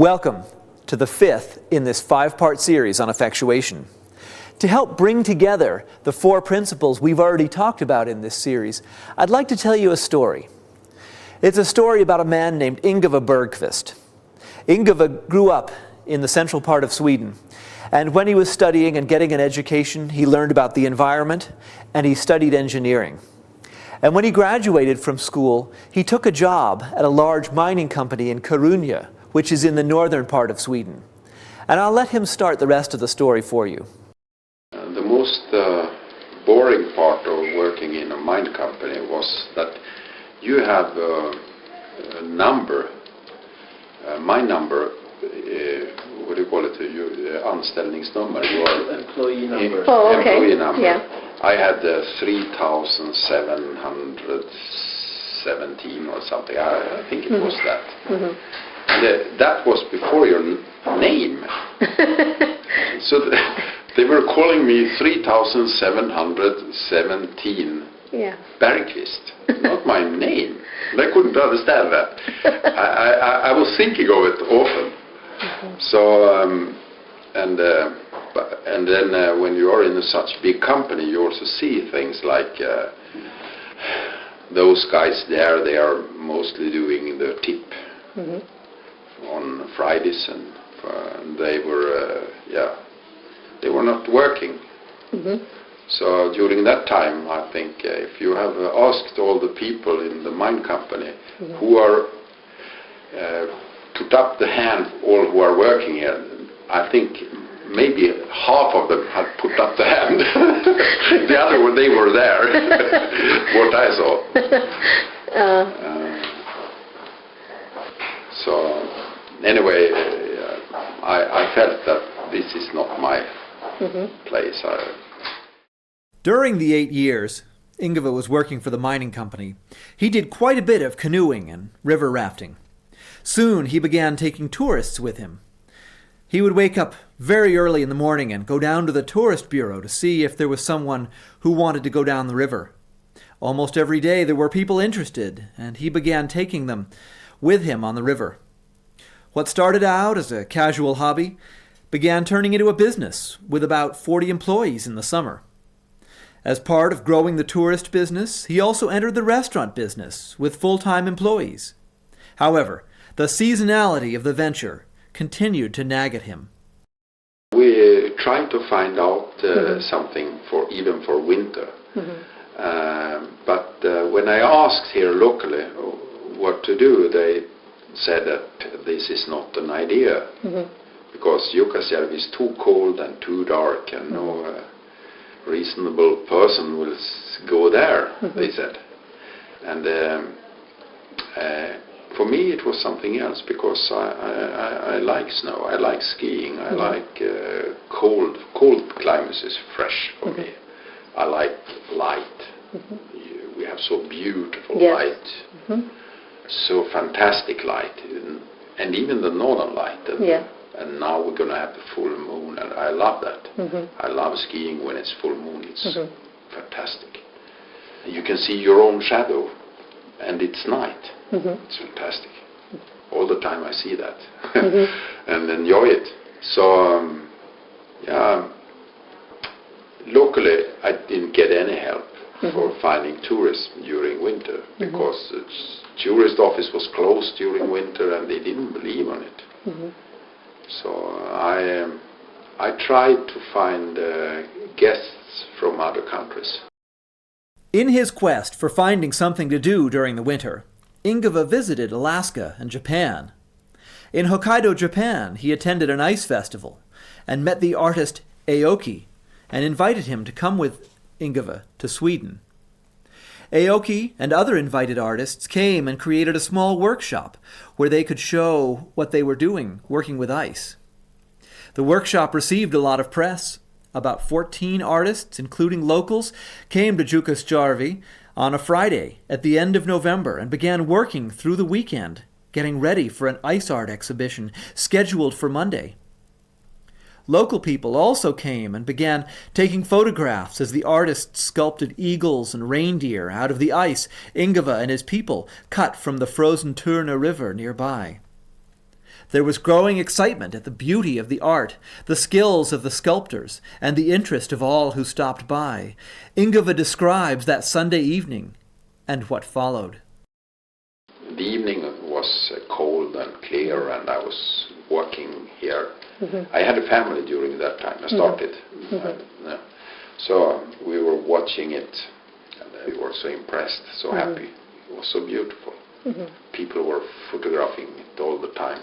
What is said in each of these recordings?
Welcome to the fifth in this five-part series on effectuation. To help bring together the four principles we've already talked about in this series, I'd like to tell you a story. It's a story about a man named Ingvar Bergqvist. Ingvar grew up in the central part of Sweden, and when he was studying and getting an education, he learned about the environment and he studied engineering. And when he graduated from school, he took a job at a large mining company in Kiruna, which is in the northern part of Sweden. And I'll let him start the rest of the story for you. The most boring part of working in a mine company was that you have a number, my number, what do you call it, anställningsnummer, your employee number. Employee number. Yeah. I had 3,717 or something, I think it was that. Mm-hmm. That was before your name. So they were calling me 3,717 Bergqvist, not my name. And I couldn't understand that. I was thinking of it often. Mm-hmm. So, and then when you are in such big company, you also see things like those guys there, they are mostly doing the tip. Mm-hmm. On Fridays, and they were not working. Mm-hmm. So during that time, I think if you have asked all the people in the mine company mm-hmm. who are put up the hand, all who are working here, I think maybe half of them had put up the hand. The other one, they were there. What I saw. So anyway, I felt that this is not my mm-hmm. place. During the 8 years Ingvar was working for the mining company, he did quite a bit of canoeing and river rafting. Soon he began taking tourists with him. He would wake up very early in the morning and go down to the tourist bureau to see if there was someone who wanted to go down the river. Almost every day there were people interested, and he began taking them with him on the river. What started out as a casual hobby began turning into a business with about 40 employees in the summer. As part of growing the tourist business, he also entered the restaurant business with full-time employees. However, the seasonality of the venture continued to nag at him. We tried to find out mm-hmm. something even for winter. Mm-hmm. But when I asked here locally what to do, they said that this is not an idea, mm-hmm. because Jukkasjärvi is too cold and too dark, and no reasonable person will go there, mm-hmm. they said. And for me it was something else, because I like snow, I like skiing, I mm-hmm. like cold climates is fresh for mm-hmm. me. I like light. Mm-hmm. We have so beautiful yes. light. Mm-hmm. So fantastic light, and even the northern light. And now we're going to have the full moon, and I love that. Mm-hmm. I love skiing when it's full moon. It's mm-hmm. fantastic. You can see your own shadow, and it's night. Mm-hmm. It's fantastic. All the time I see that mm-hmm. and enjoy it. So locally I didn't get any help mm-hmm. for finding tourists during winter, because the tourist office was closed during winter and they didn't believe on it. Mm-hmm. So I tried to find guests from other countries. In his quest for finding something to do during the winter, Ingvar visited Alaska and Japan. In Hokkaido, Japan, he attended an ice festival and met the artist Aoki and invited him to come with Ingvar to Sweden. Aoki and other invited artists came and created a small workshop where they could show what they were doing working with ice. The workshop received a lot of press. About 14 artists, including locals, came to Jukkasjärvi on a Friday at the end of November and began working through the weekend, getting ready for an ice art exhibition scheduled for Monday. Local people also came and began taking photographs as the artists sculpted eagles and reindeer out of the ice Ingvar and his people cut from the frozen Turna River nearby. There was growing excitement at the beauty of the art, the skills of the sculptors, and the interest of all who stopped by. Ingvar describes that Sunday evening and what followed. The evening was cold and clear, and I was working here. I had a family during that time. I started. So we were watching it, and we were so impressed, so happy. It was so beautiful. People were photographing it all the time,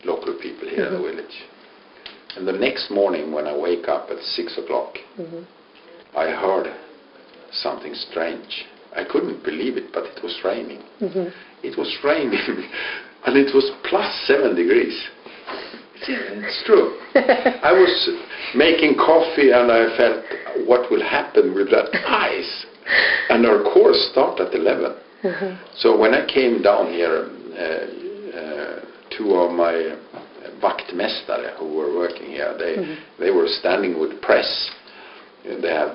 local people here in the village. And the next morning when I wake up at 6 o'clock, I heard something strange. I couldn't believe it, but it was raining. It was raining, and it was plus 7 degrees. It's true. I was making coffee, and I felt, what will happen with that ice? And our course started at 11. So when I came down here, two of my vaktmästare who were working here, they were standing with press. They have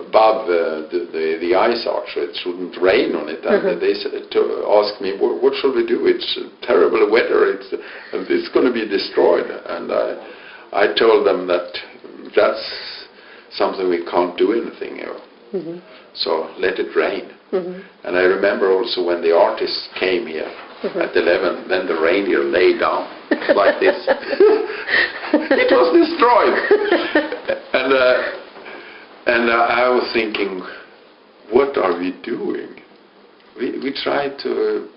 above the ice arch, so it shouldn't rain on it. And they asked me, what shall we do? It's terrible weather, and it's going to be destroyed. And I told them that that's something we can't do anything about. So let it rain. And I remember also when the artists came here at 11, then the reindeer lay down like this. It was destroyed. And I was thinking, what are we doing? We try to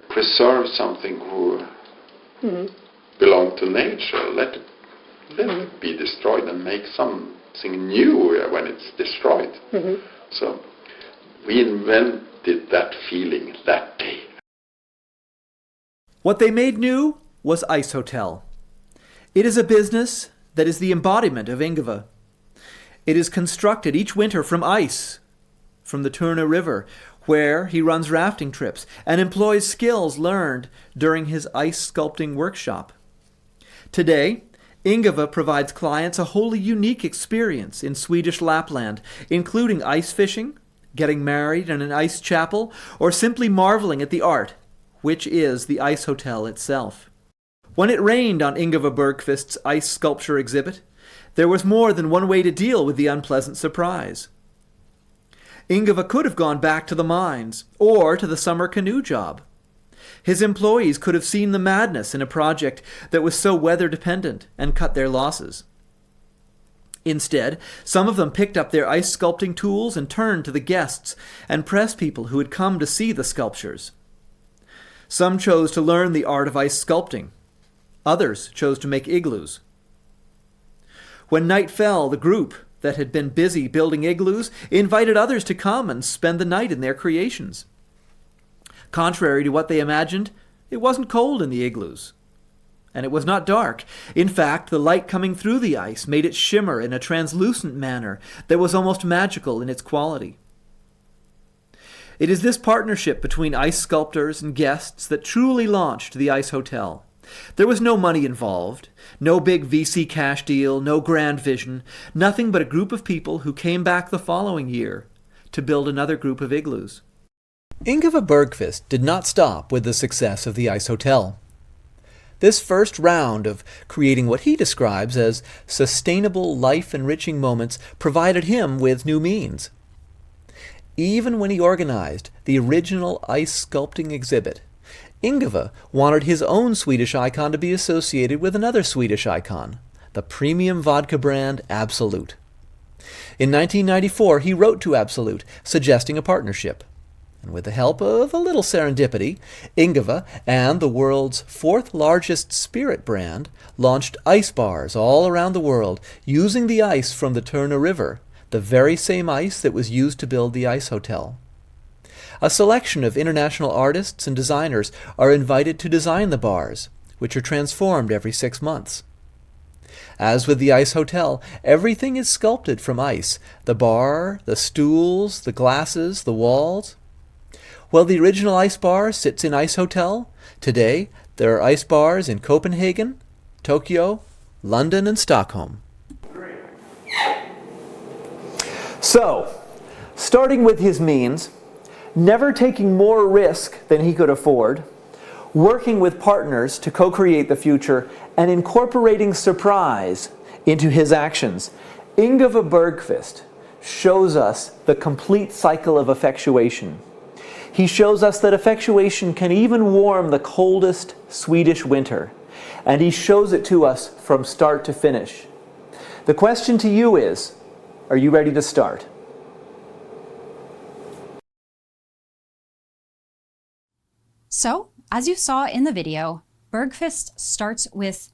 preserve something who belong to nature. Let it be destroyed and make something new when it's destroyed. So we invented that feeling that day. What they made new was Ice Hotel. It is a business that is the embodiment of Ingvar. It is constructed each winter from ice, from the Turna River, where he runs rafting trips and employs skills learned during his ice sculpting workshop. Today, Ingvar provides clients a wholly unique experience in Swedish Lapland, including ice fishing, getting married in an ice chapel, or simply marveling at the art, which is the Ice Hotel itself. When it rained on Ingvar Bergqvist's ice sculpture exhibit, there was more than one way to deal with the unpleasant surprise. Ingvar could have gone back to the mines, or to the summer canoe job. His employees could have seen the madness in a project that was so weather-dependent and cut their losses. Instead, some of them picked up their ice sculpting tools and turned to the guests and press people who had come to see the sculptures. Some chose to learn the art of ice sculpting. Others chose to make igloos. When night fell, the group that had been busy building igloos invited others to come and spend the night in their creations. Contrary to what they imagined, it wasn't cold in the igloos. And it was not dark. In fact, the light coming through the ice made it shimmer in a translucent manner that was almost magical in its quality. It is this partnership between ice sculptors and guests that truly launched the Ice Hotel. There was no money involved, no big VC cash deal, no grand vision, nothing but a group of people who came back the following year to build another group of igloos. Ingvar Bergqvist did not stop with the success of the Ice Hotel. This first round of creating what he describes as sustainable, life-enriching moments provided him with new means. Even when he organized the original ice sculpting exhibit, Ingvar wanted his own Swedish icon to be associated with another Swedish icon, the premium vodka brand Absolut. In 1994, he wrote to Absolut, suggesting a partnership. And with the help of a little serendipity, Ingvar and the world's fourth largest spirit brand launched ice bars all around the world, using the ice from the Turna River, the very same ice that was used to build the Ice Hotel. A selection of international artists and designers are invited to design the bars, which are transformed every 6 months. As with the Ice Hotel, everything is sculpted from ice: the bar, the stools, the glasses, the walls. While the original ice bar sits in Ice Hotel, today there are ice bars in Copenhagen, Tokyo, London, and Stockholm. So, starting with his means, never taking more risk than he could afford, working with partners to co-create the future, and incorporating surprise into his actions, Ingvar Bergqvist shows us the complete cycle of effectuation. He shows us that effectuation can even warm the coldest Swedish winter, and he shows it to us from start to finish. The question to you is, are you ready to start? So, as you saw in the video, Bergqvist starts with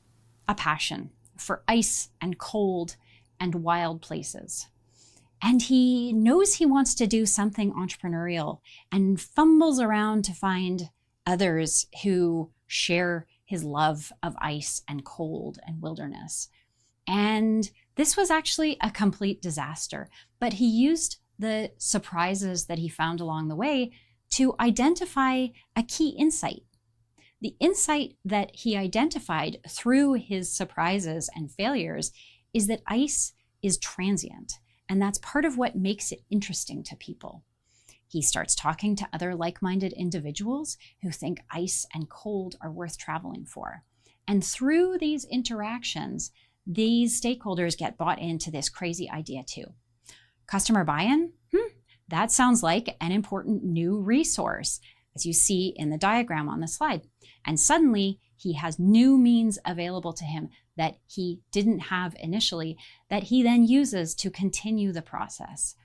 a passion for ice and cold and wild places. And he knows he wants to do something entrepreneurial and fumbles around to find others who share his love of ice and cold and wilderness. And this was actually a complete disaster, but he used the surprises that he found along the way to identify a key insight. The insight that he identified through his surprises and failures is that ice is transient, and that's part of what makes it interesting to people. He starts talking to other like-minded individuals who think ice and cold are worth traveling for. And through these interactions, these stakeholders get bought into this crazy idea too. Customer buy-in? That sounds like an important new resource, as you see in the diagram on the slide. And suddenly, he has new means available to him that he didn't have initially, that he then uses to continue the process.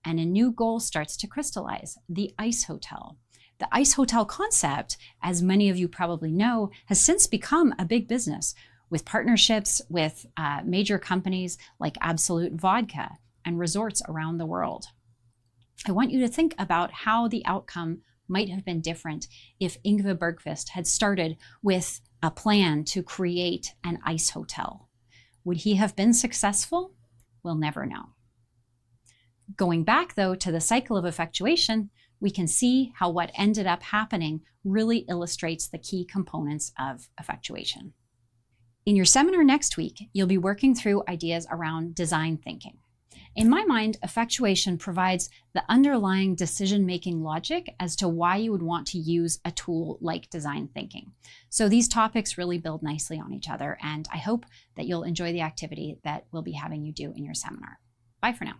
And a new goal starts to crystallize, the Ice Hotel. The Ice Hotel concept, as many of you probably know, has since become a big business with partnerships with major companies like Absolut Vodka and resorts around the world. I want you to think about how the outcome might have been different if Ingvar Bergqvist had started with a plan to create an ice hotel. Would he have been successful? We'll never know. Going back, though, to the cycle of effectuation, we can see how what ended up happening really illustrates the key components of effectuation. In your seminar next week, you'll be working through ideas around design thinking. In my mind, effectuation provides the underlying decision-making logic as to why you would want to use a tool like design thinking. So these topics really build nicely on each other, and I hope that you'll enjoy the activity that we'll be having you do in your seminar. Bye for now.